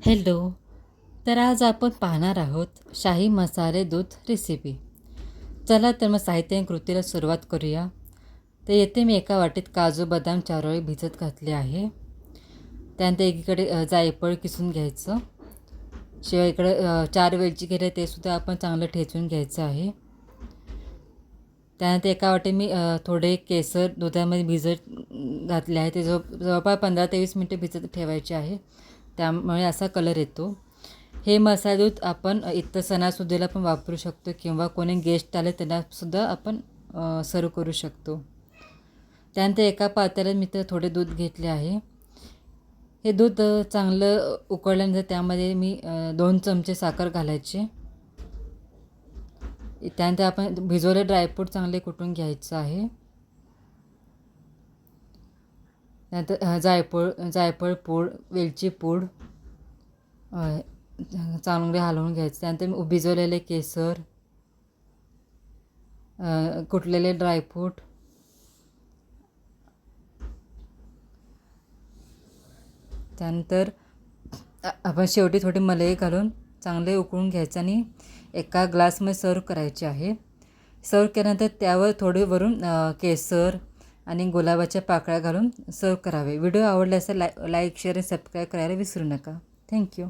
Hello. तर आज आपण पाहणार आहोत शाही मसाले दूध रेसिपी. चला तर मग साहित्य आणि कृतीला सुरुवात करूया. तर येथे मी एका वाटीत काजू बदाम चारोळी भिजत घातले आहे. त्यानंतर एकीकडे जायफळ किसून घ्यायचं. शिवाय इकडे 4 वेलची केले ते सुद्धा आपण चांगलं ठेचून घ्यायचं आहे. त्यानंतर एका वाटी मी थोडे केसर दुधामध्ये भिजत घातले आहे. ते जवळपास 15 ते 20 मिनटं भिजत ठेवायचे आहे. त्यामुळे असा कलर येतो. हे मसाला दूध आपण इतर सणासुदीला पण वापरू शकतो किंवा कोणी गेस्ट आले त्यांनासुद्धा आपण सर्व करू शकतो. त्यानंतर एका पातेल्यात मी तर थोडे दूध घेतले आहे. हे दूध चांगलं उकळल्यानंतर त्यामध्ये मी 2 चमचे साखर घालायचे. त्यानंतर आपण भिजवले ड्रायफ्रूट चांगले कुटून घ्यायचं आहे. त्यानंतर जायफळ पूड, वेलची पूड चांगले हलवून घ्यायचे. त्यानंतर भिजवलेले केसर, कुटलेले ड्रायफ्रूट, त्यानंतर आपण शेवटी थोडी मलई घालून चांगले उकळून घ्यायचं आणि एका ग्लासमध्ये सर्व करायचे आहे. सर्व केल्यानंतर त्यावर थोडे वरून केसर आणि गुलाबाच्या पाकळ्या घालून सर्व करावे. व्हिडिओ आवडला असेल लाईक शेअर आणि सबस्क्राईब करायला विसरू नका. थँक्यू.